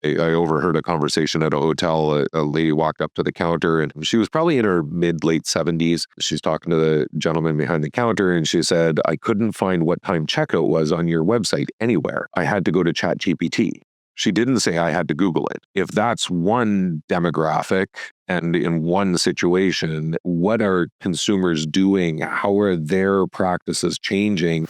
I overheard a conversation at a hotel. A lady walked up to the counter and she was probably in her late 70s. She's talking to the gentleman behind the counter and she said, I couldn't find what time checkout was on your website anywhere. I had to go to ChatGPT. She didn't say I had to Google it. If that's one demographic and in one situation, what are consumers doing? How are their practices changing?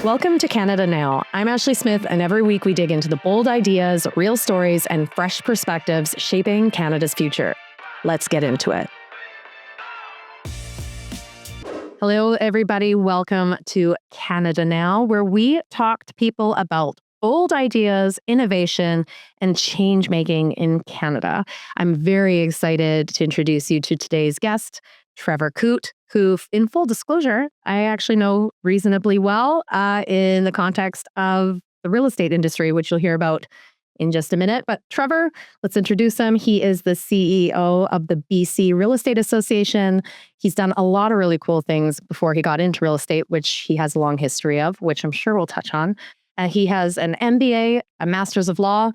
Welcome to Canada Now. I'm Ashley Smith, and every week we dig into the bold ideas, real stories, and fresh perspectives shaping Canada's future. Let's get into it. Hello, everybody. Welcome to Canada Now, where we talk to people about bold ideas, innovation, and change-making in Canada. I'm very excited to introduce you to today's guest, Trevor Koot, who, in full disclosure, I actually know reasonably well in the context of the real estate industry, which you'll hear about in just a minute. But Trevor, let's introduce him. He is the CEO of the BC Real Estate Association. He's done a lot of really cool things before he got into real estate, which he has a long history of, which I'm sure we'll touch on. He has an MBA, a Master's of Law,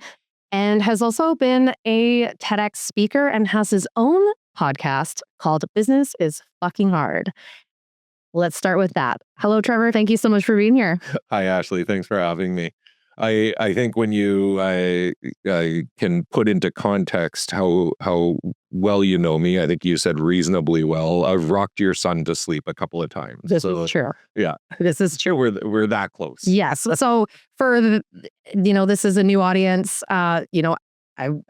and has also been a TEDx speaker and has his own podcast called Business is Fcking Hard. Let's start with that. Hello, Trevor. Thank you so much for being here. Hi, Ashley. Thanks for having me. I think when you can put into context how well you know me, I think you said reasonably well. I've rocked your son to sleep a couple of times. This is true. Yeah, this is true. We're that close. Yes. So for the, this is a new audience.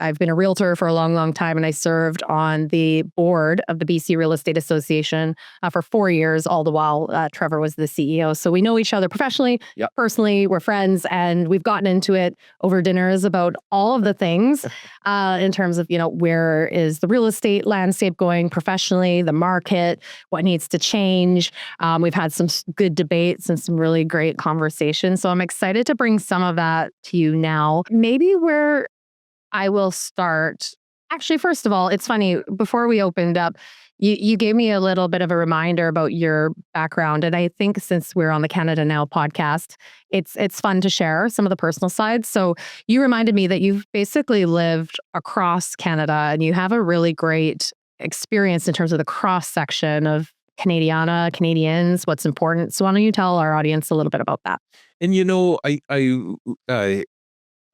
I've been a realtor for a long, long time, and I served on the board of the BC Real Estate Association for 4 years, all the while Trevor was the CEO. So we know each other professionally, personally, we're friends, and we've gotten into it over dinners about all of the things in terms of, where is the real estate landscape going professionally, the market, what needs to change. We've had some good debates and some really great conversations. So I'm excited to bring some of that to you now. Maybe where I will start. Actually, first of all, it's funny, before we opened up, you gave me a little bit of a reminder about your background. And I think since we're on the Canada Now podcast, it's fun to share some of the personal sides. So you reminded me that you've basically lived across Canada and you have a really great experience in terms of the cross-section of Canadians, what's important. So why don't you tell our audience a little bit about that? And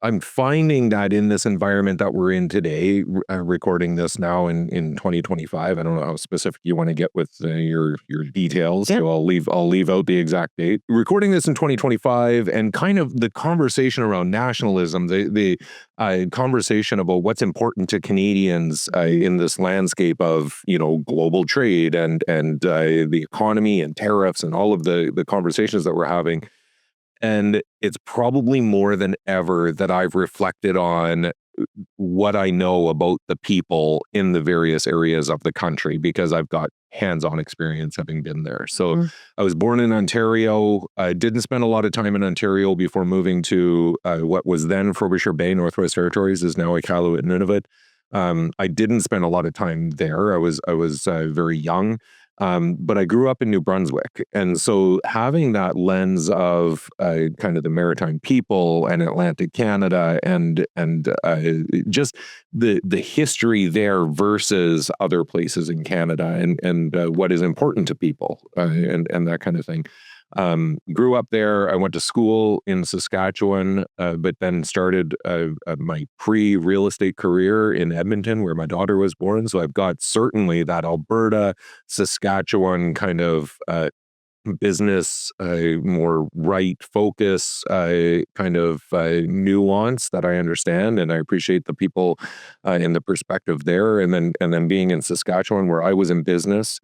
I'm finding that in this environment that we're in today, recording this now in 2025, I don't know how specific you want to get with your details, so I'll leave out the exact date. Recording this in 2025, and kind of the conversation around nationalism, the conversation about what's important to Canadians in this landscape of global trade and the economy and tariffs and all of the conversations that we're having. And it's probably more than ever that I've reflected on what I know about the people in the various areas of the country, because I've got hands-on experience having been there. So I was born in Ontario. I didn't spend a lot of time in Ontario before moving to what was then Frobisher Bay, Northwest Territories, is now Iqaluit and Nunavut. I didn't spend a lot of time there. I was very young. But I grew up in New Brunswick. And so having that lens of kind of the maritime people and Atlantic Canada and just the history there versus other places in Canada and what is important to people and that kind of thing. Grew up there. I went to school in Saskatchewan, but then started my pre-real estate career in Edmonton, where my daughter was born. So I've got certainly that Alberta, Saskatchewan kind of business, more right focus, kind of nuance that I understand, and I appreciate the people in the perspective there. And then being in Saskatchewan, where I was in business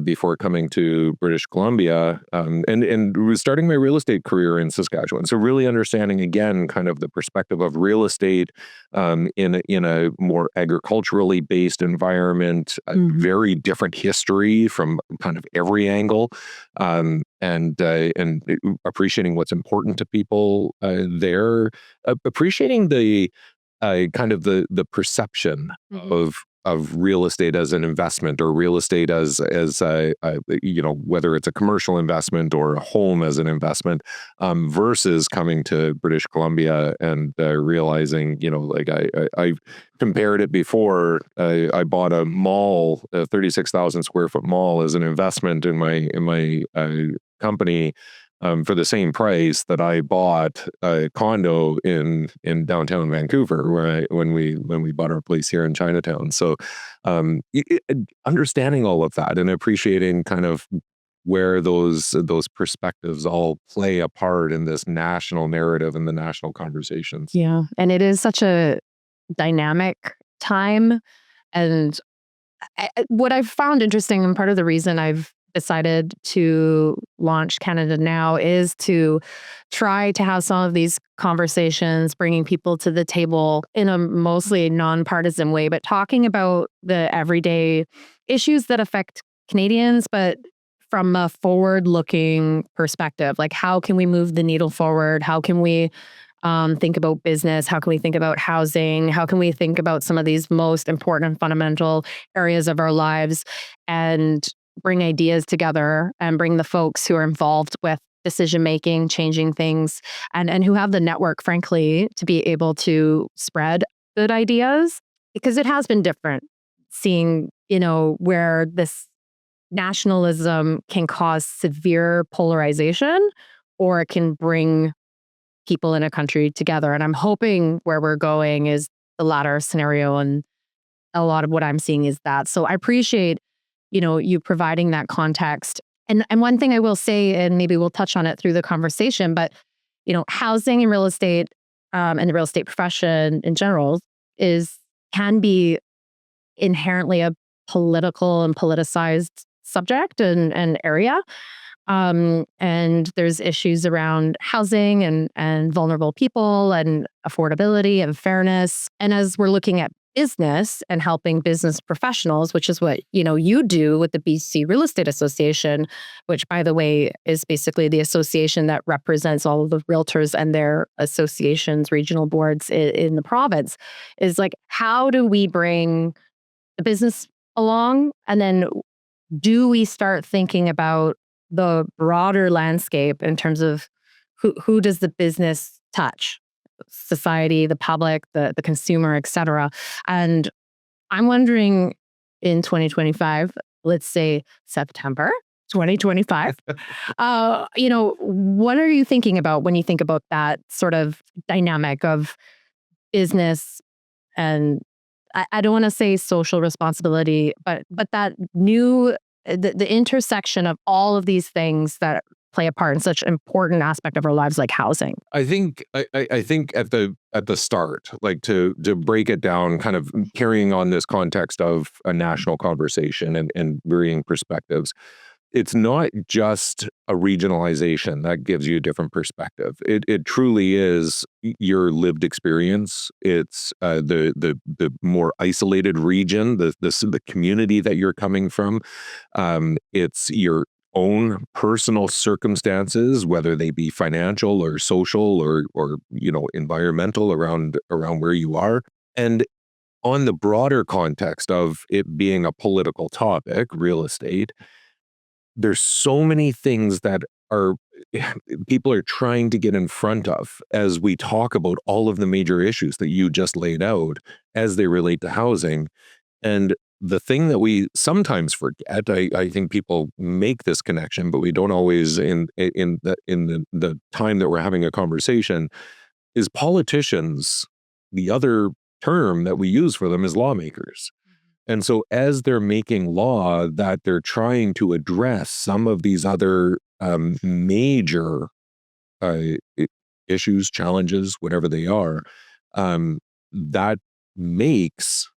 before coming to British Columbia, and was starting my real estate career in Saskatchewan. So really understanding again kind of the perspective of real estate in a more agriculturally based environment, a very different history from kind of every angle, and appreciating what's important to people there, appreciating the kind of the perception real estate as an investment, or real estate as whether it's a commercial investment or a home as an investment, versus coming to British Columbia and realizing, I compared it before. I bought a mall, a 36,000 square foot mall, as an investment in my company, for the same price that I bought a condo in downtown Vancouver, when we bought our place here in Chinatown. So, understanding all of that and appreciating kind of where those perspectives all play a part in this national narrative and the national conversations. Yeah, and it is such a dynamic time. And what I've found interesting, and part of the reason I've decided to launch Canada Now, is to try to have some of these conversations, bringing people to the table in a mostly non-partisan way, but talking about the everyday issues that affect Canadians, but from a forward-looking perspective. Like, how can we move the needle forward? How can we think about business? How can we think about housing? How can we think about some of these most important and fundamental areas of our lives, and bring ideas together and bring the folks who are involved with decision making, changing things, and who have the network, frankly, to be able to spread good ideas? Because it has been different seeing, where this nationalism can cause severe polarization, or it can bring people in a country together. And I'm hoping where we're going is the latter scenario. And a lot of what I'm seeing is that. So I appreciate, you providing that context. And one thing I will say, and maybe we'll touch on it through the conversation, but, housing and real estate, and the real estate profession in general can be inherently a political and politicized subject and area. And there's issues around housing and vulnerable people and affordability and fairness. And as we're looking at business and helping business professionals, which is what, you do with the BC Real Estate Association, which, by the way, is basically the association that represents all of the realtors and their associations, regional boards in the province, is like, how do we bring the business along? And then do we start thinking about the broader landscape in terms of who does the business touch? Society, the public, the consumer, et cetera. And I'm wondering, in 2025, let's say September 2025, what are you thinking about when you think about that sort of dynamic of business and, I don't want to say social responsibility, but that the intersection of all of these things that play a part in such an important aspect of our lives, like housing? I think at the start, like, to break it down, kind of carrying on this context of a national conversation and varying perspectives. It's not just a regionalization that gives you a different perspective. It truly is your lived experience. It's the more isolated region, the community that you're coming from. It's your own personal circumstances, whether they be financial or social or environmental, around where you are. And on the broader context of it being a political topic, real estate, there's so many things that people are trying to get in front of as we talk about all of the major issues that you just laid out as they relate to housing. And the thing that we sometimes forget, I think people make this connection, but we don't always, in the time that we're having a conversation, is politicians. The other term that we use for them is lawmakers. And so as they're making law that they're trying to address some of these other major issues, challenges, whatever they are, that makes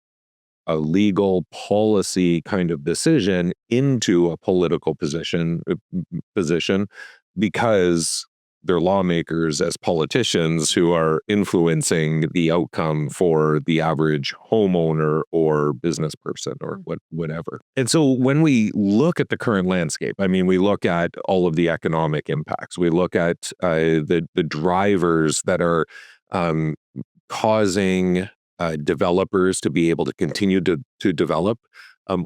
a legal policy kind of decision into a political position, because they're lawmakers as politicians who are influencing the outcome for the average homeowner or business person or whatever. And so when we look at the current landscape, I mean, we look at all of the economic impacts. We look at the drivers that are causing developers to be able to continue to develop,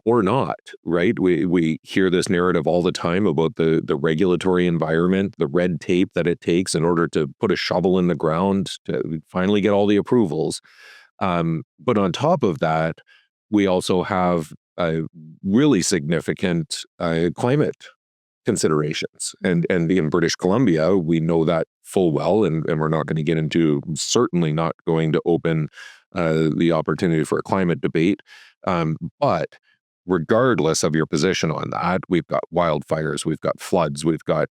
or not, right? We hear this narrative all the time about the regulatory environment, the red tape that it takes in order to put a shovel in the ground to finally get all the approvals. But on top of that, we also have really significant climate considerations. And in British Columbia, we know that full well, and we're not going to get into, certainly not going to open the opportunity for a climate debate. But regardless of your position on that, we've got wildfires, we've got floods, we've got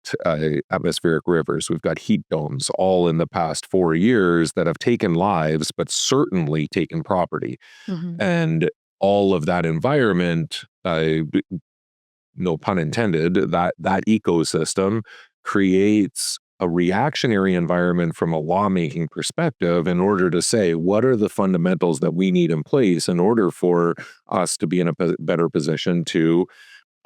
atmospheric rivers, we've got heat domes, all in the past 4 years that have taken lives, but certainly taken property. And all of that environment, no pun intended, that ecosystem creates a reactionary environment from a lawmaking perspective in order to say, what are the fundamentals that we need in place in order for us to be in a better position to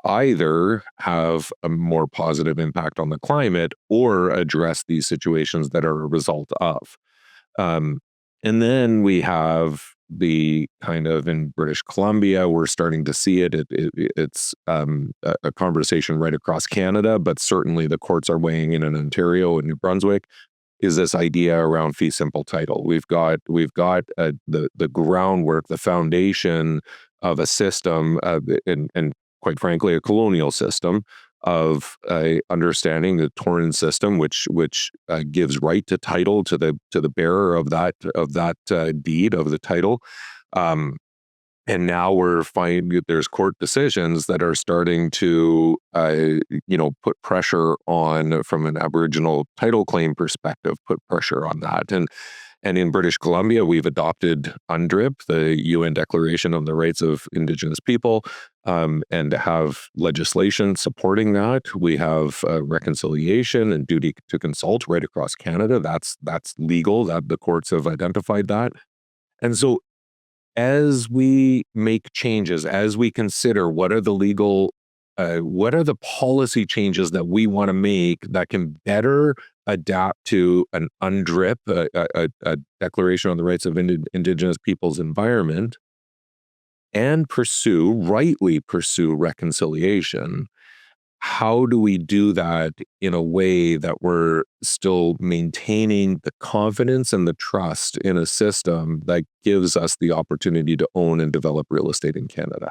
either have a more positive impact on the climate or address these situations that are a result of. And then we have the kind of, in British Columbia, we're starting to see it. It's a conversation right across Canada, but certainly the courts are weighing in Ontario and New Brunswick, is this idea around fee simple title. We've got the groundwork, the foundation of a system, and quite frankly, a colonial system of understanding the Torin system, which gives right to title to the bearer of that deed of the title. And now we're finding that there's court decisions that are starting to put pressure on, from an Aboriginal title claim perspective, put pressure on that. And in British Columbia, we've adopted UNDRIP, the UN Declaration on the Rights of Indigenous People, and have legislation supporting that. We have reconciliation and duty to consult right across Canada. That's legal. That the courts have identified that. And so, as we make changes, as we consider what are the policy changes that we want to make that can better adapt to an UNDRIP, a Declaration on the Rights of Indigenous Peoples environment, and rightly pursue reconciliation, how do we do that in a way that we're still maintaining the confidence and the trust in a system that gives us the opportunity to own and develop real estate in Canada?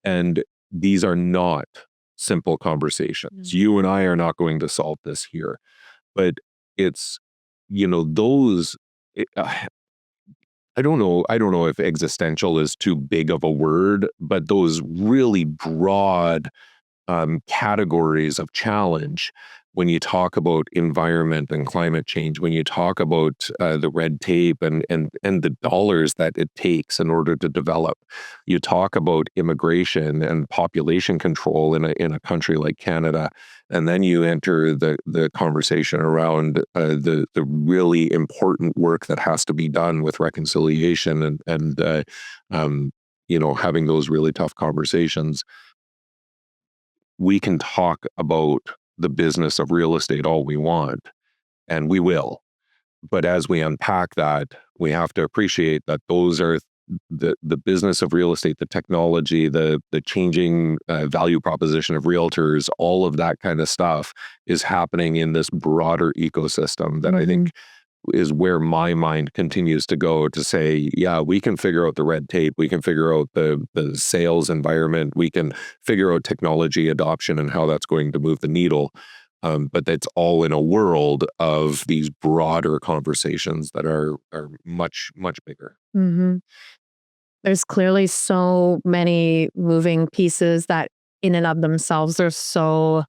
And these are not simple conversations. You and I are not going to solve this here, but it's, those, I don't know if existential is too big of a word, but those really broad categories of challenge, when you talk about environment and climate change, when you talk about the red tape and the dollars that it takes in order to develop, you talk about immigration and population control in a country like Canada, and then you enter the conversation around the really important work that has to be done with reconciliation and having those really tough conversations. We can talk about the business of real estate all we want, and we will. But as we unpack that, we have to appreciate that those are the business of real estate, the technology, the changing value proposition of realtors, all of that kind of stuff is happening in this broader ecosystem that I think is where my mind continues to go, to say, yeah, we can figure out the red tape, we can figure out the sales environment, we can figure out technology adoption and how that's going to move the needle. But that's all in a world of these broader conversations that are much, much bigger. There's clearly so many moving pieces that in and of themselves are so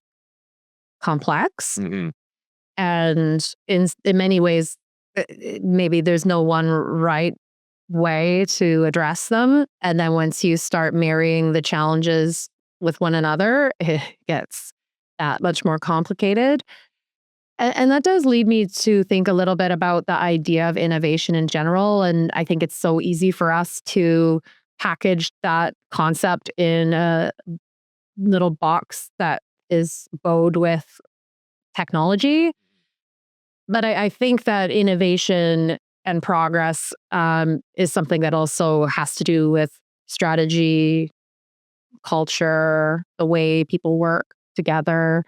complex. And in many ways, maybe there's no one right way to address them. And then once you start marrying the challenges with one another, it gets that much more complicated. And that does lead me to think a little bit about the idea of innovation in general. And I think it's so easy for us to package that concept in a little box that is bowed with technology. But I think that innovation and progress is something that also has to do with strategy, culture, the way people work together.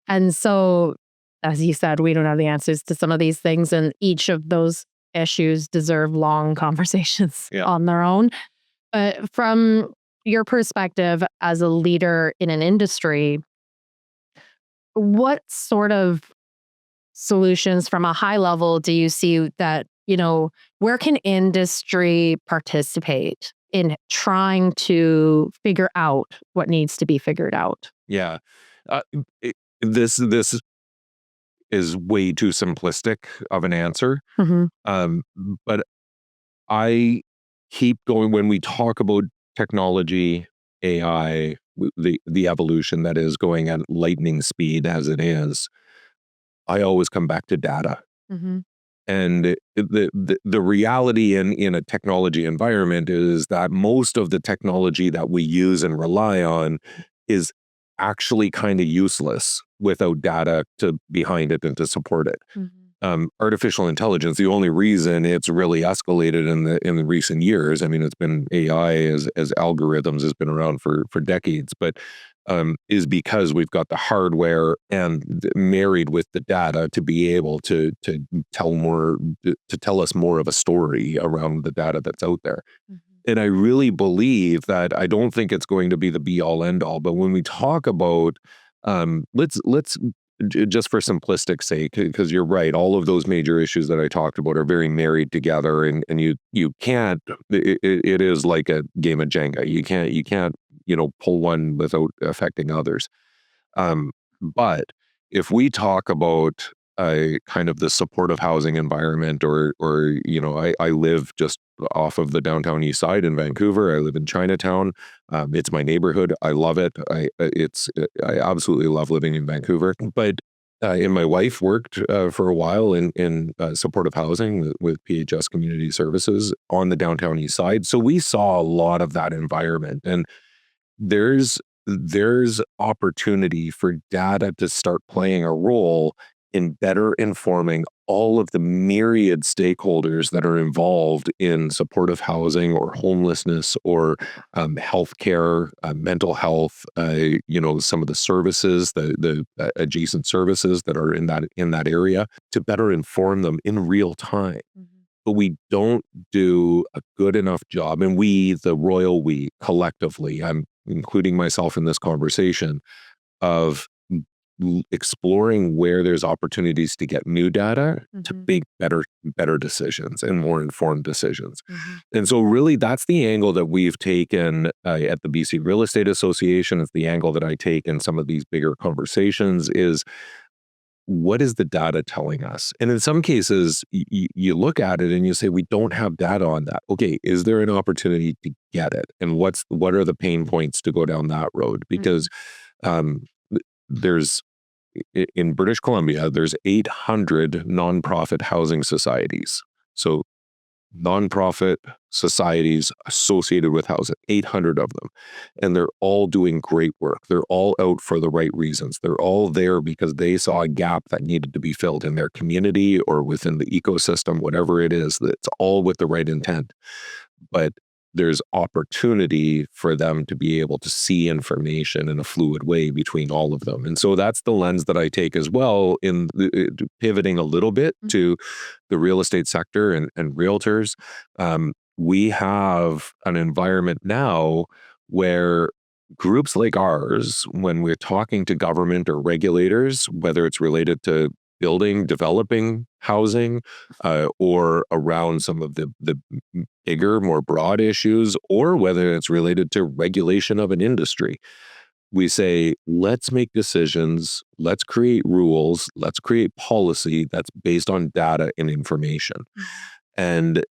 And so, as you said, we don't have the answers to some of these things, and each of those issues deserve long conversations on their own. But from your perspective as a leader in an industry, what sort of solutions from a high level do you see that, where can industry participate in trying to figure out what needs to be figured out? Yeah. This is way too simplistic of an answer. But I keep going when we talk about technology, AI, the evolution that is going at lightning speed as it is. I always come back to data. And the reality in a technology environment is that most of the technology that we use and rely on is actually kind of useless without data behind it and to support it. Artificial intelligence, the only reason it's really escalated in the recent years, I mean, it's been AI as algorithms has been around for decades, but is because we've got the hardware and married with the data to be able to tell us more of a story around the data that's out there. And I really believe that I don't think it's going to be the be all end all, but when we talk about let's just for simplistic sake, because you're right, all of those major issues that I talked about are very married together, and you can't. It is like a game of Jenga. You can't pull one without affecting others. But if we talk about kind of the supportive housing environment, or I live just off of the downtown east side in Vancouver. I live in Chinatown. It's my neighborhood. I love it. I absolutely love living in Vancouver. But and my wife worked for a while in supportive housing with PHS Community Services on the downtown east side. So we saw a lot of that environment, and there's opportunity for data to start playing a role in better informing all of the myriad stakeholders that are involved in supportive housing or homelessness or healthcare, mental health, some of the services, the adjacent services that are in that area, to better inform them in real time. But we don't do a good enough job, and we, the royal we, collectively, I'm including myself in this conversation, of exploring where there's opportunities to get new data to make better decisions and more informed decisions. And so really that's the angle that we've taken at the BC Real Estate Association. It's the angle that I take in some of these bigger conversations is, what is the data telling us? And in some cases, you look at it and you say, we don't have data on that. Okay, is there an opportunity to get it? And what are the pain points to go down that road? Because there's, in British Columbia, there's 800 nonprofit housing societies. So nonprofit societies associated with housing, 800 of them. And they're all doing great work. They're all out for the right reasons. They're all there because they saw a gap that needed to be filled in their community or within the ecosystem, whatever it is. That's all with the right intent. But there's opportunity for them to be able to see information in a fluid way between all of them. And so that's the lens that I take as well in pivoting a little bit to the real estate sector and realtors. We have an environment now where groups like ours, when we're talking to government or regulators, whether it's related to building, developing housing, or around some of the bigger, more broad issues, or whether it's related to regulation of an industry, we say, let's make decisions, let's create rules, let's create policy that's based on data and information. And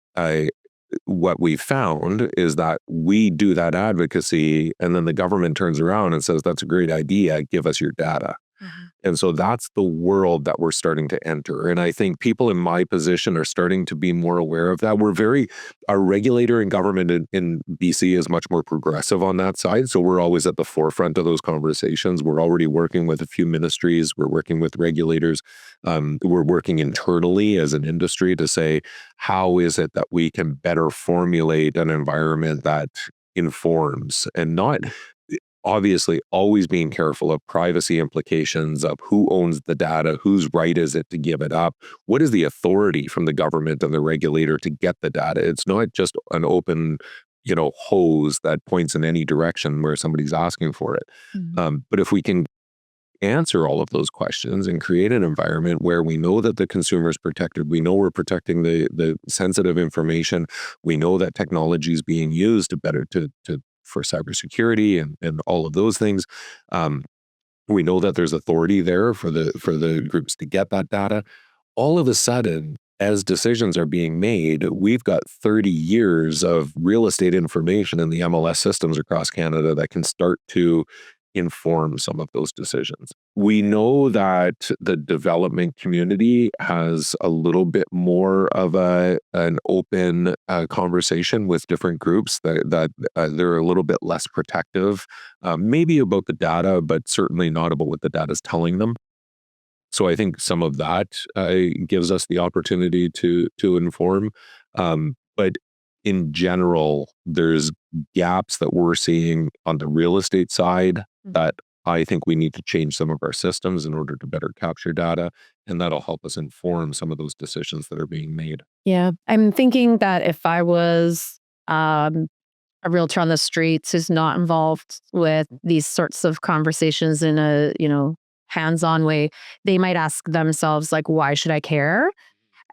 what we found is that we do that advocacy, and then the government turns around and says, that's a great idea, give us your data. And so that's the world that we're starting to enter. And I think people in my position are starting to be more aware of that. Our regulator and government in BC is much more progressive on that side. So we're always at the forefront of those conversations. We're already working with a few ministries. We're working with regulators. We're working internally as an industry to say, how is it that we can better formulate an environment that informs and not obviously always being careful of privacy implications of who owns the data, whose right is it to give it up, what is the authority from the government and the regulator to get the data. It's not just an open, hose that points in any direction where somebody's asking for it. But if we can answer all of those questions and create an environment where we know that the consumer is protected, we know we're protecting the sensitive information, we know that technology is being used for cybersecurity and all of those things. We know that there's authority there for the groups to get that data. All of a sudden, as decisions are being made, we've got 30 years of real estate information in the MLS systems across Canada that can start to inform some of those decisions. We know that the development community has a little bit more of an open conversation with different groups that they're a little bit less protective, maybe about the data, but certainly not about what the data is telling them. So I think some of that gives us the opportunity to inform. But in general, there's gaps that we're seeing on the real estate side that I think we need to change some of our systems in order to better capture data, and that'll help us inform some of those decisions that are being made. Yeah, I'm thinking that if I was a realtor on the streets who's not involved with these sorts of conversations in a, hands-on way, they might ask themselves, like, why should I care?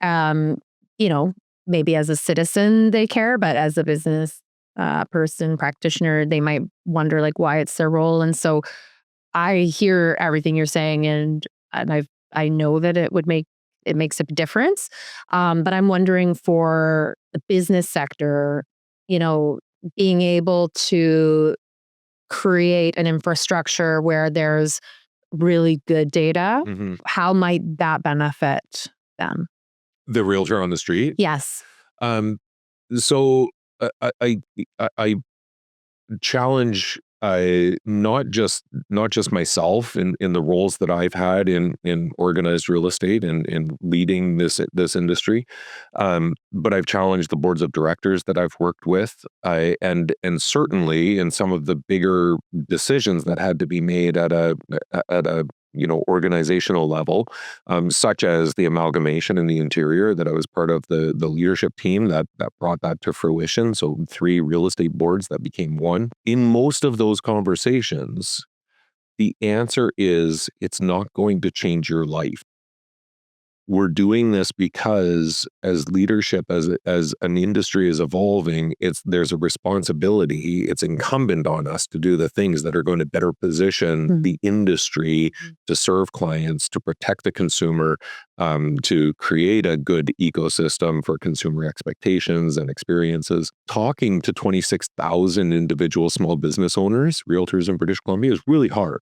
Um, you know, Maybe as a citizen they care, but as a business person, practitioner, they might wonder like why it's their role. And so I hear everything you're saying, and I know that it makes a difference. But I'm wondering for the business sector, you know, being able to create an infrastructure where there's really good data, how might that benefit them? The realtor on the street. Yes. Um, so I challenge not just myself in the roles that I've had in organized real estate and in leading this industry, but I've challenged the boards of directors that I've worked with, and certainly in some of the bigger decisions that had to be made at a organizational level, such as the amalgamation in the interior that I was part of the leadership team that brought that to fruition. So 3 real estate boards that became one. In most of those conversations, the answer is it's not going to change your life. We're doing this because as leadership, as an industry is evolving, there's a responsibility. It's incumbent on us to do the things that are going to better position the industry to serve clients, to protect the consumer, to create a good ecosystem for consumer expectations and experiences. Talking to 26,000 individual small business owners, realtors in British Columbia, is really hard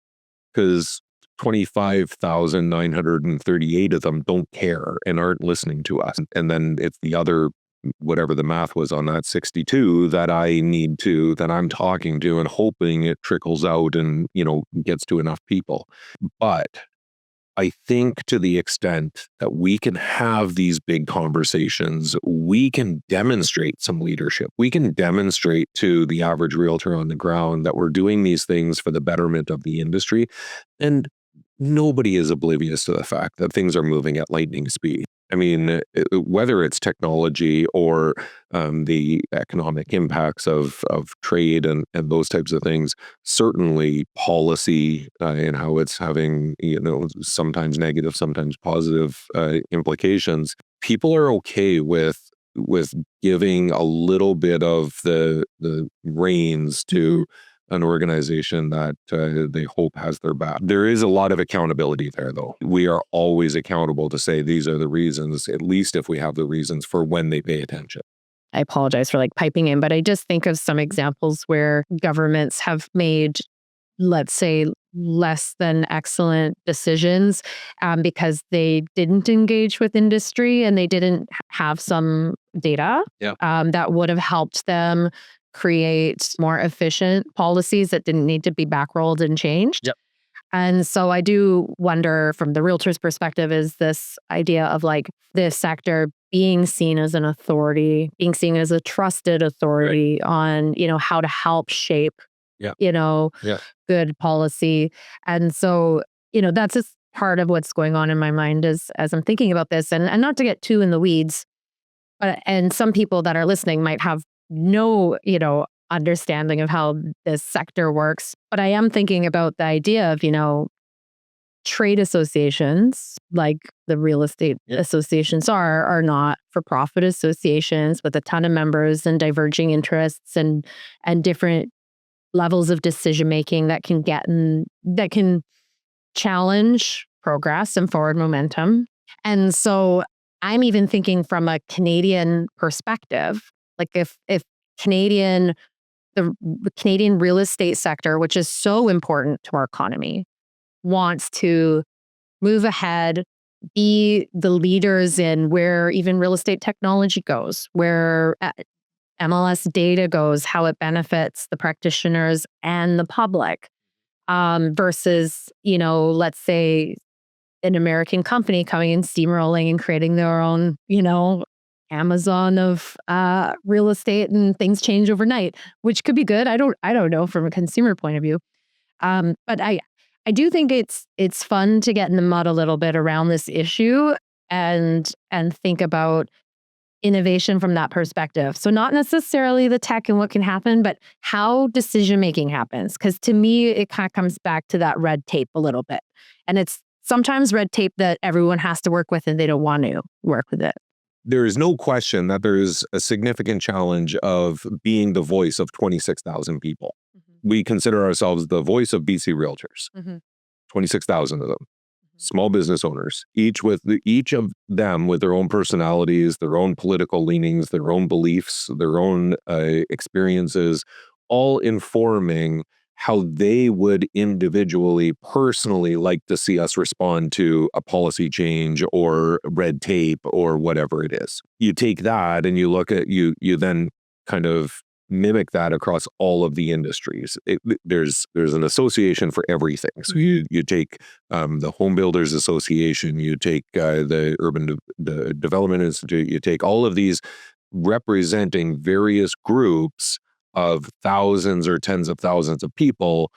because 25,938 of them don't care and aren't listening to us. And then it's the other, whatever the math was on that 62 that I'm talking to and hoping it trickles out and, gets to enough people. But I think to the extent that we can have these big conversations, we can demonstrate some leadership. We can demonstrate to the average realtor on the ground that we're doing these things for the betterment of the industry. And nobody is oblivious to the fact that things are moving at lightning speed. I mean, whether it's technology or the economic impacts of trade and those types of things, certainly policy and how it's having, sometimes negative, sometimes positive implications. People are okay with giving a little bit of the reins to an organization that they hope has their back. There is a lot of accountability there, though. We are always accountable to say these are the reasons, at least if we have the reasons for when they pay attention. I apologize for piping in, but I just think of some examples where governments have made let's say, less than excellent decisions because they didn't engage with industry and they didn't have some data that would have helped them create more efficient policies that didn't need to be backrolled and changed. And so I do wonder from the realtor's perspective, is this idea of like this sector being seen as an authority, being seen as a trusted authority on, how to help shape, good policy. And so, that's just part of what's going on in my mind as I'm thinking about this and not to get too in the weeds, but, and some people that are listening might have no, understanding of how this sector works. But I am thinking about the idea of, trade associations, like the real estate associations are not for profit associations with a ton of members and diverging interests and different levels of decision making that can challenge progress and forward momentum. And so I'm even thinking from a Canadian perspective, like if the Canadian real estate sector, which is so important to our economy, wants to move ahead, be the leaders in where even real estate technology goes, where MLS data goes, how it benefits the practitioners and the public, versus, let's say an American company coming and steamrolling and creating their own, Amazon of real estate, and things change overnight, which could be good. I don't know from a consumer point of view. But I do think it's fun to get in the mud a little bit around this issue and think about innovation from that perspective. So not necessarily the tech and what can happen, but how decision making happens. Because to me, it kind of comes back to that red tape a little bit. And it's sometimes red tape that everyone has to work with and they don't want to work with it. There is no question that there is a significant challenge of being the voice of 26,000 people. We consider ourselves the voice of BC Realtors, 26,000 of them, small business owners, each of them with their own personalities, their own political leanings, their own beliefs, their own experiences, all informing how they would individually, personally like to see us respond to a policy change or red tape or whatever it is. You take that and you look at, you then kind of mimic that across all of the industries. There's an association for everything. So you take the Home Builders Association, you take the Urban Development Institute, you take all of these representing various groups of thousands or tens of thousands of people,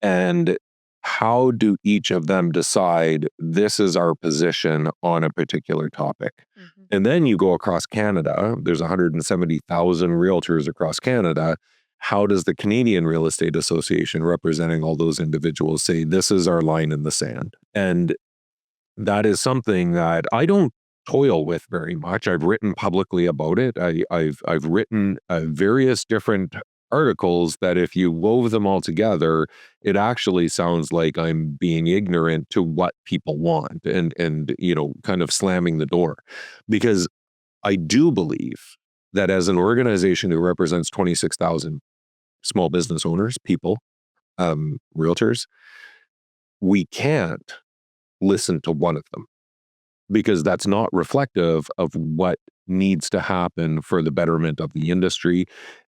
and how do each of them decide this is our position on a particular topic? And then you go across Canada, there's 170,000 realtors across Canada. How does the Canadian Real Estate Association, representing all those individuals, say this is our line in the sand? And that is something that I don't toil with very much. I've written publicly about it. I've written various different articles that if you wove them all together, it actually sounds like I'm being ignorant to what people want and kind of slamming the door. Because I do believe that as an organization who represents 26,000 small business owners, people, realtors, we can't listen to one of them, because that's not reflective of what needs to happen for the betterment of the industry.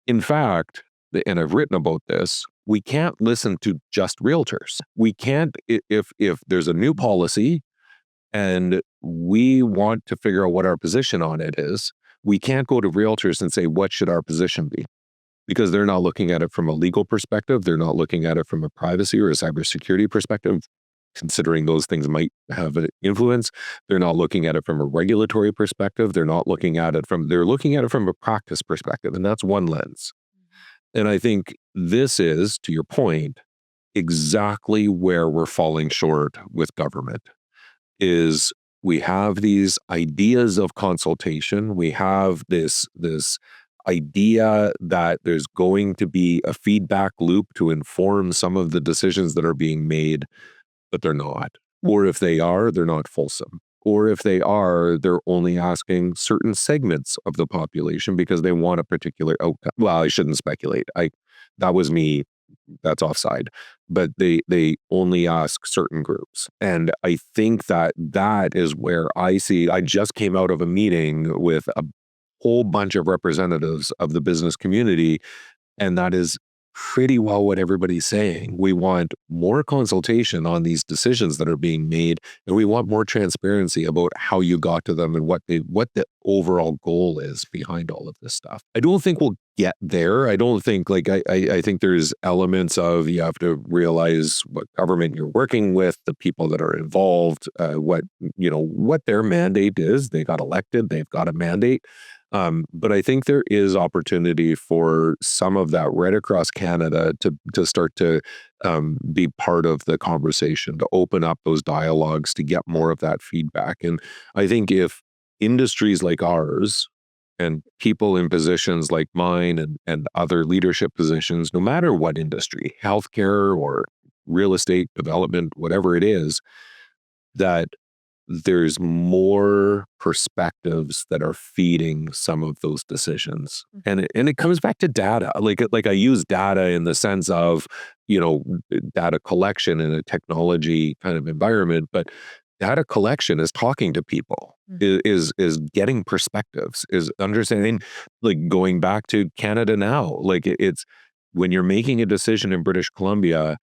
In fact, and I've written about this, we can't listen to just realtors. We can't, if there's a new policy and we want to figure out what our position on it is, we can't go to realtors and say, what should our position be? Because they're not looking at it from a legal perspective. They're not looking at it from a privacy or a cybersecurity perspective, considering those things might have an influence. They're not looking at it from a regulatory perspective. They're looking at it from a practice perspective. And that's one lens. And I think this is, to your point, exactly where we're falling short with government. Is we have these ideas of consultation. We have this idea that there's going to be a feedback loop to inform some of the decisions that are being made, but they're not. Or if they are, they're not fulsome. Or if they are, they're only asking certain segments of the population because they want a particular outcome. Well, I shouldn't speculate. That was me that's offside, but they only ask certain groups. And I think that is where I just came out of a meeting with a whole bunch of representatives of the business community, and that is pretty well what everybody's saying. We want more consultation on these decisions that are being made, and we want more transparency about how you got to them and what the overall goal is behind all of this stuff. I don't think we'll get there. I don't think I think there's elements of you have to realize what government you're working with, the people that are involved, what their mandate is. They got elected, they've got a mandate. But I think there is opportunity for some of that right across Canada to start to be part of the conversation, to open up those dialogues, to get more of that feedback. And I think if industries like ours and people in positions like mine and other leadership positions, no matter what industry, healthcare or real estate development, whatever it is, that there's more perspectives that are feeding some of those decisions. And it comes back to data. Like I use data in the sense of, data collection in a technology kind of environment, but data collection is talking to people, is getting perspectives, is understanding, like going back to Canada now. Like it's when you're making a decision in British Columbia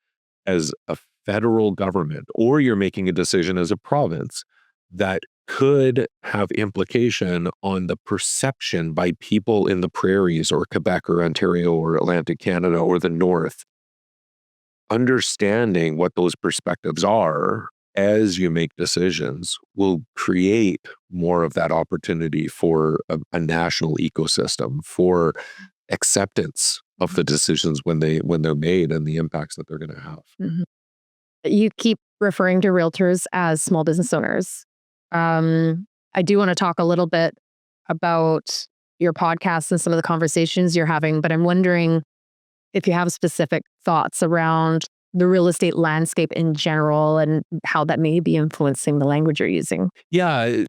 as a federal government, or you're making a decision as a province that could have implication on the perception by people in the prairies or Quebec or Ontario or Atlantic Canada or the North. Understanding what those perspectives are as you make decisions will create more of that opportunity for a national ecosystem, for acceptance of the decisions when they're made and the impacts that they're going to have. Mm-hmm. You keep referring to realtors as small business owners. I do want to talk a little bit about your podcast and some of the conversations you're having, but I'm wondering if you have specific thoughts around the real estate landscape in general and how that may be influencing the language you're using. Yeah,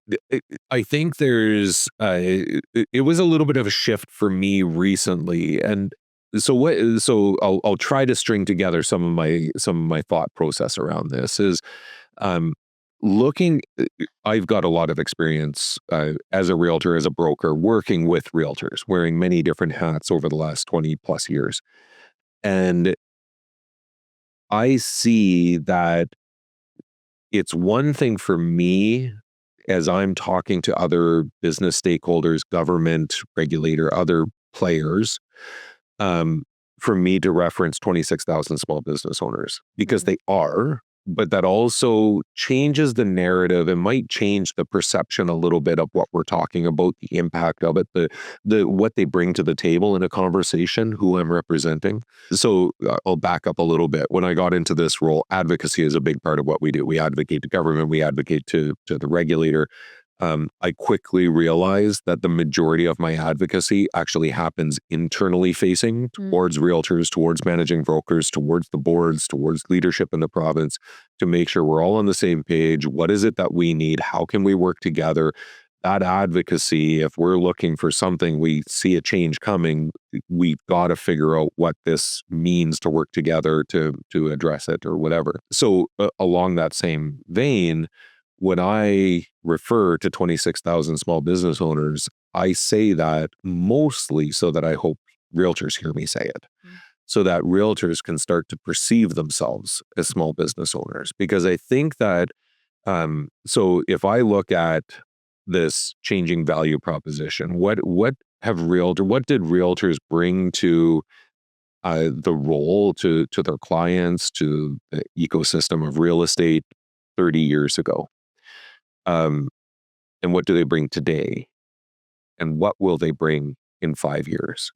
I think there's, it was a little bit of a shift for me recently. And so I'll try to string together some of my thought process around this is, I've got a lot of experience as a realtor, as a broker, working with realtors, wearing many different hats over the last 20 plus years. And I see that it's one thing for me as I'm talking to other business stakeholders, government, regulator, other players, for me to reference 26,000 small business owners because they are, but that also changes the narrative and might change the perception a little bit of what we're talking about, the impact of it, the what they bring to the table in a conversation, who I'm representing. So I'll back up a little bit. When I got into this role, advocacy is a big part of what we do. We advocate to government, we advocate to the regulator. I quickly realized that the majority of my advocacy actually happens internally facing towards realtors, towards managing brokers, towards the boards, towards leadership in the province, to make sure we're all on the same page. What is it that we need? How can we work together? That advocacy, if we're looking for something, we see a change coming, we've got to figure out what this means to work together to address it or whatever. So along that same vein, when I refer to 26,000 small business owners, I say that mostly so that I hope realtors hear me say it, so that realtors can start to perceive themselves as small business owners. Because I think that, so if I look at this changing value proposition, what did realtors bring to the role, to their clients, to the ecosystem of real estate 30 years ago? And what do they bring today? And what will they bring in 5 years?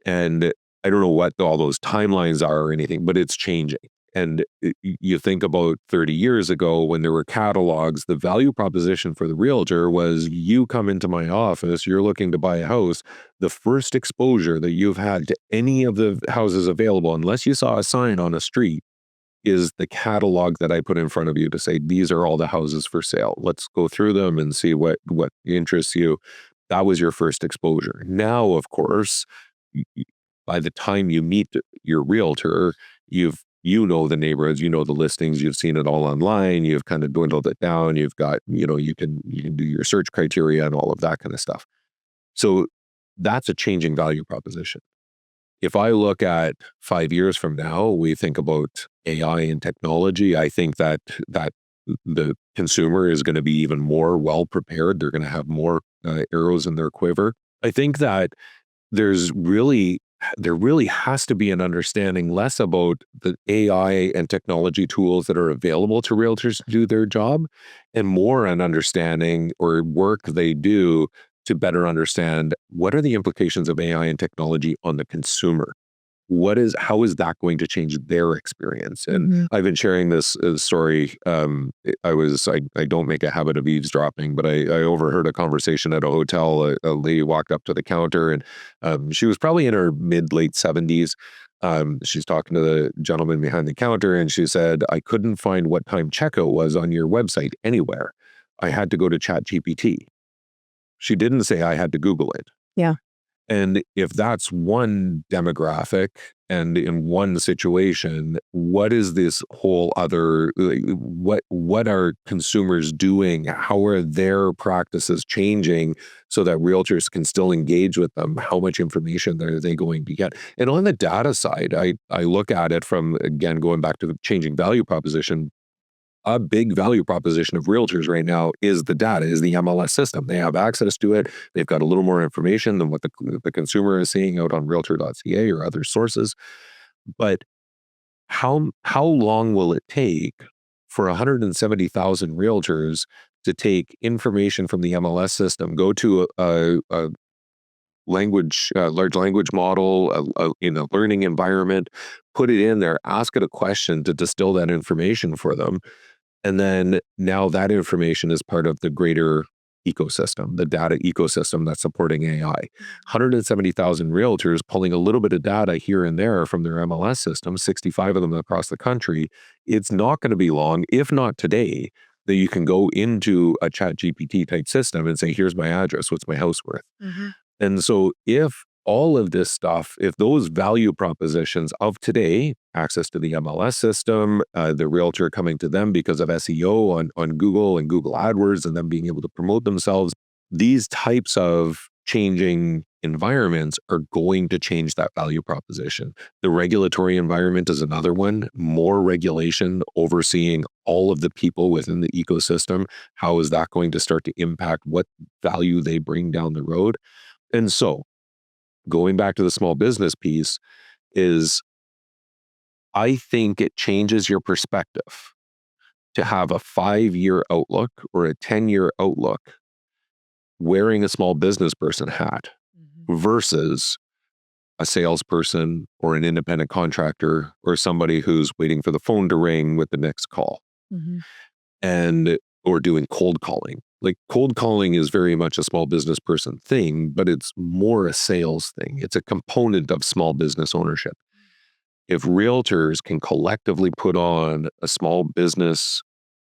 And I don't know what all those timelines are or anything, but it's changing. And you think about 30 years ago when there were catalogs, the value proposition for the realtor was, you come into my office, you're looking to buy a house. The first exposure that you've had to any of the houses available, unless you saw a sign on a street, is the catalog that I put in front of you to say, these are all the houses for sale. Let's go through them and see what interests you. That was your first exposure. Now, of course, by the time you meet your realtor, you know the neighborhoods, you know the listings, you've seen it all online, you've kind of dwindled it down, you've got, you can do your search criteria and all of that kind of stuff. So that's a changing value proposition. If I look at 5 years from now, we think about AI and technology, I think that the consumer is going to be even more well prepared. They're going to have more arrows in their quiver. I think that there really has to be an understanding less about the AI and technology tools that are available to realtors to do their job, and more an understanding or work they do to better understand what are the implications of AI and technology on the consumer. How is that going to change their experience? And I've been sharing this story. I don't make a habit of eavesdropping, but I overheard a conversation at a hotel. A lady walked up to the counter, and she was probably in her late 70s. She's talking to the gentleman behind the counter, and she said, "I couldn't find what time checkout was on your website anywhere. I had to go to ChatGPT." She didn't say I had to Google it. Yeah. And if that's one demographic and in one situation, what is this whole other, what are consumers doing? How are their practices changing so that realtors can still engage with them? How much information are they going to get? And on the data side, I look at it from, again, going back to the changing value proposition. A big value proposition of realtors right now is the data, is the MLS system. They have access to it. They've got a little more information than what the consumer is seeing out on realtor.ca or other sources. But how long will it take for 170,000 realtors to take information from the MLS system, go to a large language model in a learning environment, put it in there, ask it a question to distill that information for them? And then now that information is part of the greater ecosystem, the data ecosystem that's supporting AI. 170,000 realtors pulling a little bit of data here and there from their MLS system, 65 of them across the country. It's not going to be long, if not today, that you can go into a ChatGPT type system and say, "Here's my address. What's my house worth?" And so if all of this stuff, if those value propositions of today, access to the MLS system, the realtor coming to them because of SEO on Google and Google AdWords, and them being able to promote themselves, these types of changing environments are going to change that value proposition. The regulatory environment is another one. More regulation overseeing all of the people within the ecosystem. How is that going to start to impact what value they bring down the road? And so, going back to the small business piece, is I think it changes your perspective to have a 5-year outlook or a 10-year outlook wearing a small business person hat versus a salesperson or an independent contractor or somebody who's waiting for the phone to ring with the next call or doing cold calling. Like, cold calling is very much a small business person thing, but it's more a sales thing. It's a component of small business ownership. If realtors can collectively put on a small business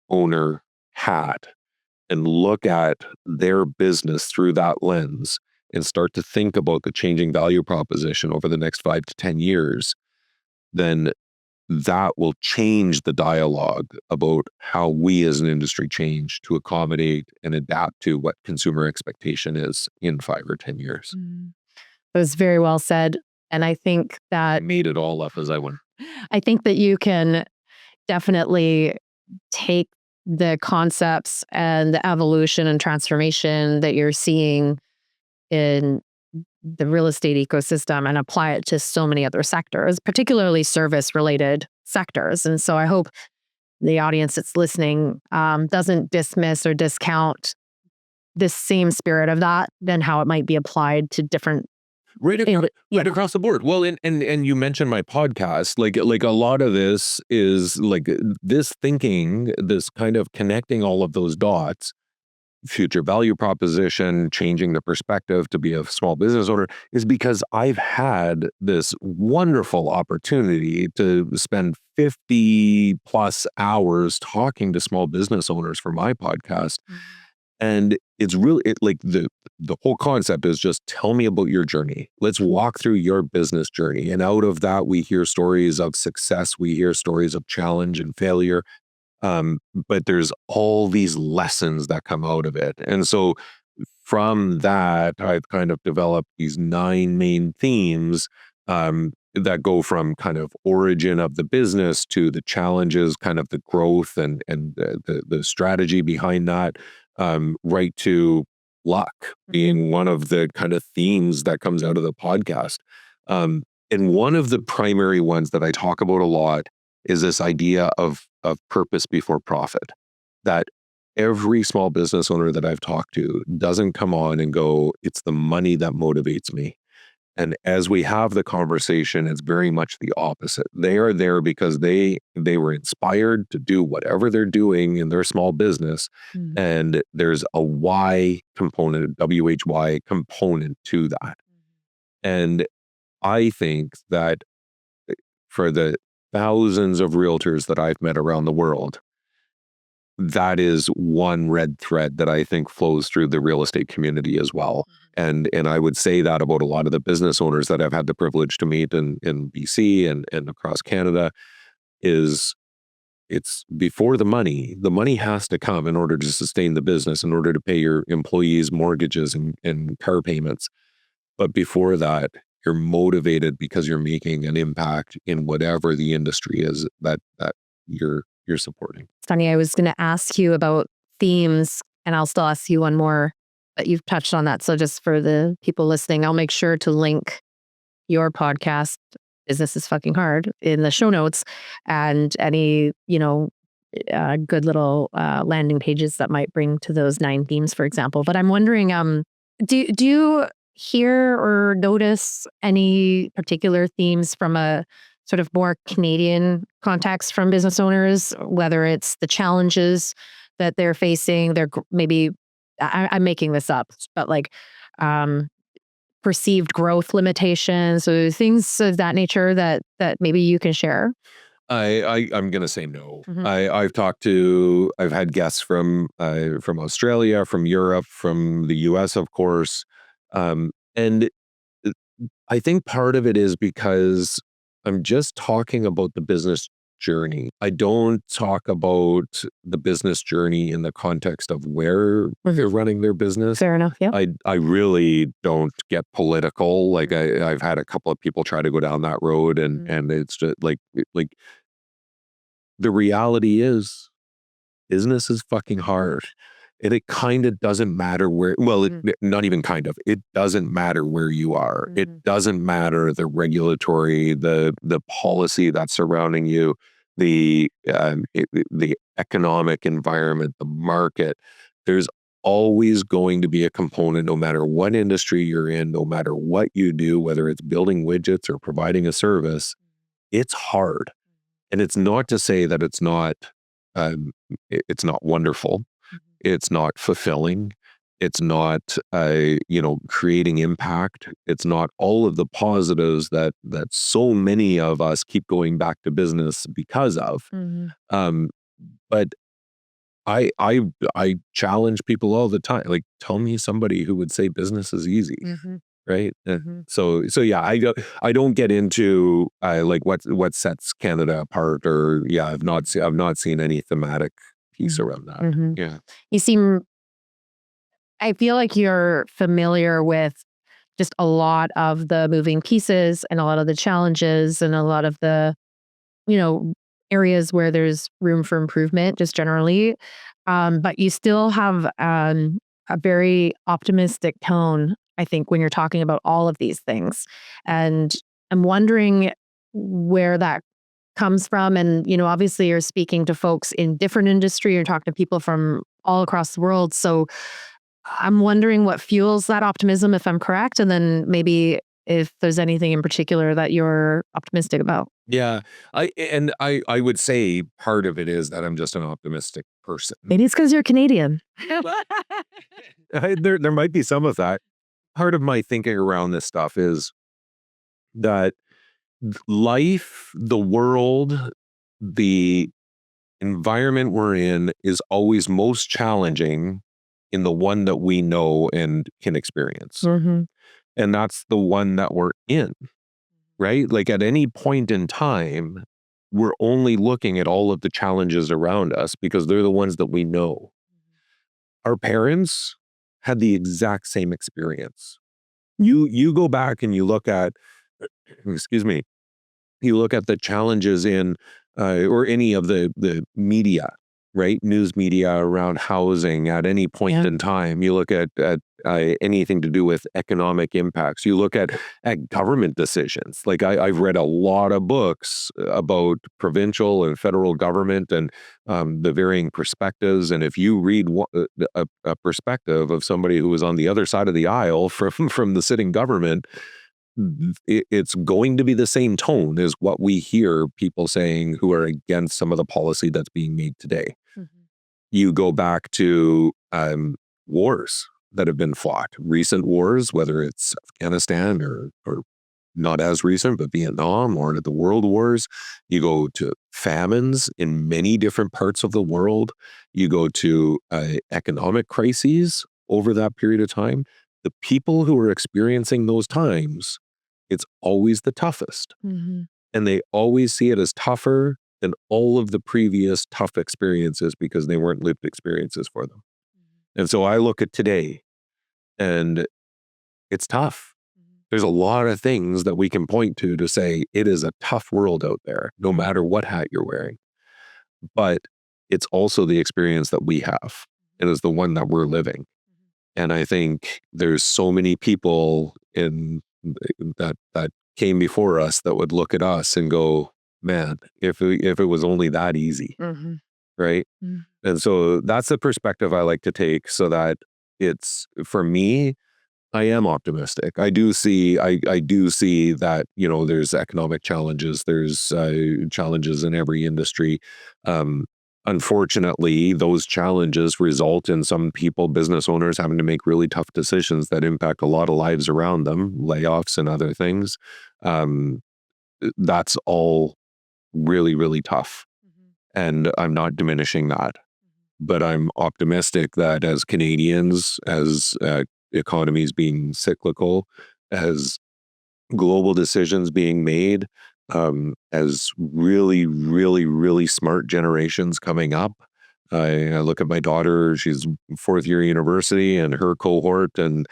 owner hat and look at their business through that lens and start to think about the changing value proposition over the next 5 to 10 years, then that will change the dialogue about how we as an industry change to accommodate and adapt to what consumer expectation is in 5 or 10 years. It was very well said. And I think that I made it all up as I went. I think that you can definitely take the concepts and the evolution and transformation that you're seeing in the real estate ecosystem and apply it to so many other sectors, particularly service-related sectors. And so I hope the audience that's listening doesn't dismiss or discount this same spirit of that, then how it might be applied to different right across the board. Well, and you mentioned my podcast, like a lot of this is like this thinking, this kind of connecting all of those dots, future value proposition, changing the perspective to be a small business owner, is because I've had this wonderful opportunity to spend 50 plus hours talking to small business owners for my podcast. And it's really like the whole concept is just tell me about your journey. Let's walk through your business journey. And out of that, we hear stories of success. We hear stories of challenge and failure. But there's all these lessons that come out of it. And so from that, I've kind of developed these 9 main themes that go from kind of origin of the business to the challenges, kind of the growth and the strategy behind that, right to luck being one of the kind of themes that comes out of the podcast. And one of the primary ones that I talk about a lot is this idea of purpose before profit. That every small business owner that I've talked to doesn't come on and go, it's the money that motivates me. And as we have the conversation, it's very much the opposite. They are there because they were inspired to do whatever they're doing in their small business. And there's a why component, WHY component to that. And I think that for the thousands of realtors that I've met around the world, that is one red thread that I think flows through the real estate community as well. And I would say that about a lot of the business owners that I've had the privilege to meet in BC and across Canada is it's before the money. The money has to come in order to sustain the business, in order to pay your employees' mortgages and car payments. But before that, you're motivated because you're making an impact in whatever the industry is that you're supporting. Funny, I was going to ask you about themes, and I'll still ask you one more, but you've touched on that. So just for the people listening, I'll make sure to link your podcast, Business is Fucking Hard, in the show notes, and any, good little landing pages that might bring to those 9 themes, for example. But I'm wondering, do you hear or notice any particular themes from a sort of more Canadian context from business owners, whether it's the challenges that they're facing, they're maybe, I'm making this up, but like perceived growth limitations, so things of that nature that maybe you can share? I'm going to say no. I've had guests from Australia, from Europe, from the US, of course. And I think part of it is because I'm just talking about the business journey. I don't talk about the business journey in the context of where they're running their business. Fair enough. Yeah. I really don't get political. Like I've had a couple of people try to go down that road, and it's just like the reality is business is fucking hard. And it kind of doesn't matter where, well, not even kind of, it doesn't matter where you are. It doesn't matter the regulatory, the policy that's surrounding you, the economic environment, the market. There's always going to be a component, no matter what industry you're in, no matter what you do, whether it's building widgets or providing a service, it's hard. And it's not to say that it's not wonderful. It's not fulfilling. It's not, creating impact. It's not all of the positives that so many of us keep going back to business because of. But I challenge people all the time. Like, tell me somebody who would say business is easy, right? So yeah, I don't get into like what sets Canada apart, or I've not seen any thematic piece around that. Yeah. You seem, I feel like you're familiar with just a lot of the moving pieces and a lot of the challenges and a lot of the, areas where there's room for improvement just generally. But you still have a very optimistic tone, I think, when you're talking about all of these things. And I'm wondering where that comes from. And, obviously you're speaking to folks in different industry, you're talking to people from all across the world. So I'm wondering what fuels that optimism, if I'm correct. And then maybe if there's anything in particular that you're optimistic about. Yeah. I would say part of it is that I'm just an optimistic person. Maybe it's because you're Canadian. There might be some of that. Part of my thinking around this stuff is that life, the world, the environment we're in is always most challenging in the one that we know and can experience. Mm-hmm. And that's the one that we're in, right? Like at any point in time, we're only looking at all of the challenges around us because they're the ones that we know. Our parents had the exact same experience. You go back and you look at, excuse me, you look at the challenges in or any of the media, right? News media around housing at any point in time. You look at anything to do with economic impacts. You look at government decisions. Like I've read a lot of books about provincial and federal government and the varying perspectives. And if you read a perspective of somebody who was on the other side of the aisle from the sitting government, it's going to be the same tone as what we hear people saying who are against some of the policy that's being made today. Mm-hmm. You go back to wars that have been fought, recent wars, whether it's Afghanistan or not as recent, but Vietnam or the world wars. You go to famines in many different parts of the world. You go to economic crises over that period of time. The people who are experiencing those times, it's always the toughest. Mm-hmm. And they always see it as tougher than all of the previous tough experiences because they weren't lived experiences for them. Mm-hmm. And so I look at today and it's tough. Mm-hmm. There's a lot of things that we can point to say it is a tough world out there, no matter what hat you're wearing. But it's also the experience that we have. It is the one that we're living. And I think there's so many people in that came before us that would look at us and go, man, if it was only that easy, mm-hmm. right? Mm-hmm. And so that's the perspective I like to take so that it's, for me, I am optimistic. I do see that, there's economic challenges, there's challenges in every industry. Unfortunately, those challenges result in some people, business owners, having to make really tough decisions that impact a lot of lives around them, layoffs and other things. That's all really, really tough. Mm-hmm. And I'm not diminishing that. Mm-hmm. But I'm optimistic that as Canadians, as economies being cyclical, as global decisions being made, as really, really, really smart generations coming up. I look at my daughter, she's fourth year university and her cohort, and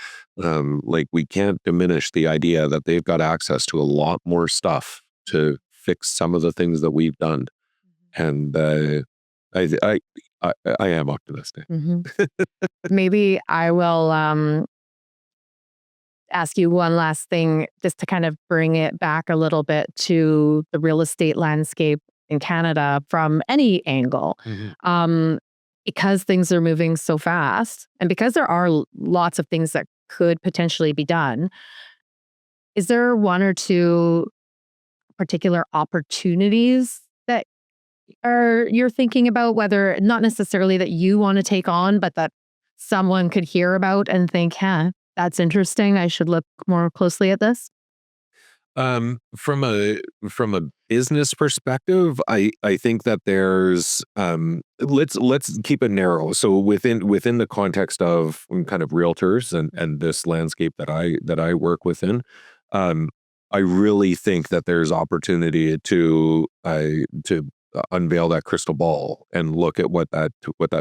we can't diminish the idea that they've got access to a lot more stuff to fix some of the things that we've done. And I am optimistic. Mm-hmm. Maybe I will ask you one last thing just to kind of bring it back a little bit to the real estate landscape in Canada from any angle. Mm-hmm. Because things are moving so fast and because there are lots of things that could potentially be done, is there one or two particular opportunities that you're thinking about, whether not necessarily that you want to take on, but that someone could hear about and think, that's interesting, I should look more closely at this? From a business perspective, I think that there's let's keep it narrow. So within the context of kind of realtors and this landscape that I work within, I really think that there's opportunity to unveil that crystal ball and look at what that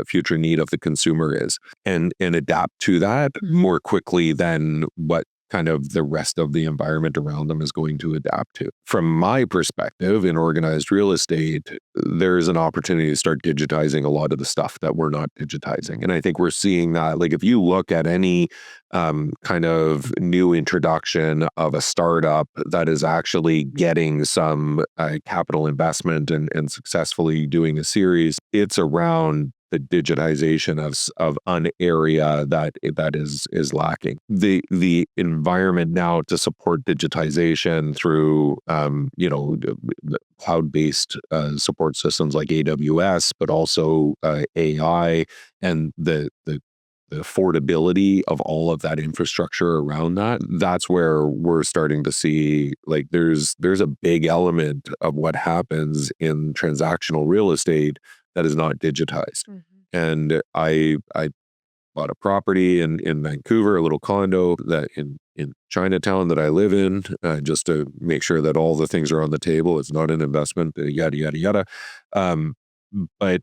future need of the consumer is and adapt to that more quickly than what kind of the rest of the environment around them is going to adapt to. From my perspective, in organized real estate, there's an opportunity to start digitizing a lot of the stuff that we're not digitizing. And I think we're seeing that. Like if you look at any kind of new introduction of a startup that is actually getting some capital investment and successfully doing a series, it's around the digitization of an area that is lacking. The environment now to support digitization through cloud-based support systems like AWS, but also AI and the affordability of all of that infrastructure around that's where we're starting to see there's a big element of what happens in transactional real estate that is not digitized. Mm-hmm. And I bought a property in Vancouver, a little condo that in Chinatown that I live in, just to make sure that all the things are on the table. It's not an investment, yada, yada, yada. But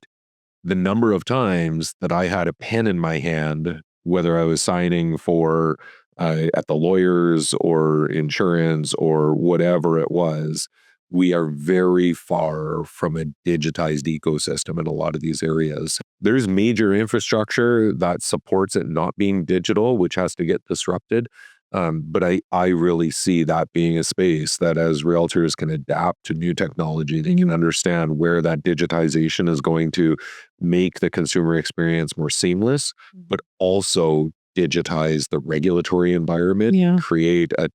the number of times that I had a pen in my hand, whether I was signing for at the lawyers or insurance or whatever it was, we are very far from a digitized ecosystem in a lot of these areas. There's major infrastructure that supports it not being digital, which has to get disrupted. But I really see that being a space that as realtors can adapt to new technology, they can understand where that digitization is going to make the consumer experience more seamless, but also digitize the regulatory environment, create a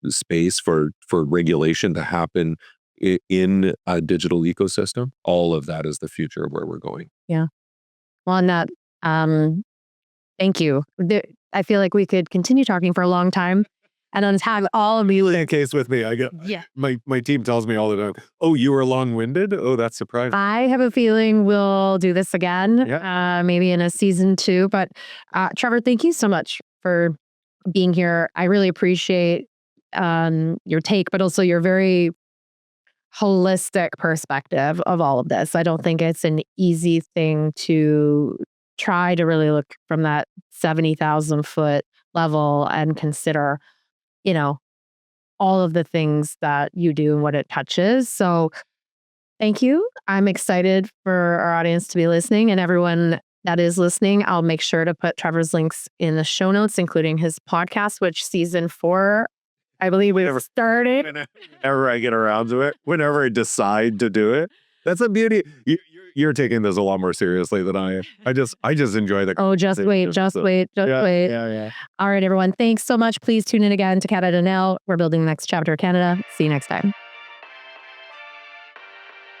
space for regulation to happen in a digital ecosystem. All of that is the future of where we're going. Yeah. Well, on that, thank you. I feel like we could continue talking for a long time and unpack all of these. In case with me, I get my team tells me all the time, "Oh, you were long-winded? Oh, that's surprising." I have a feeling we'll do this again, maybe in a season 2. But Trevor, thank you so much for being here. I really appreciate your take, but also your very holistic perspective of all of this. I don't think it's an easy thing to try to really look from that 70,000 foot level and consider, all of the things that you do and what it touches. So thank you. I'm excited for our audience to be listening, and everyone that is listening, I'll make sure to put Trevor's links in the show notes, including his podcast, which season 4, I believe we've started. Whenever I get around to it, whenever I decide to do it, that's a beauty. You're taking this a lot more seriously than I am. I just enjoy the. Oh, just wait. Yeah. All right, everyone. Thanks so much. Please tune in again to Canada Now. We're building the next chapter of Canada. See you next time.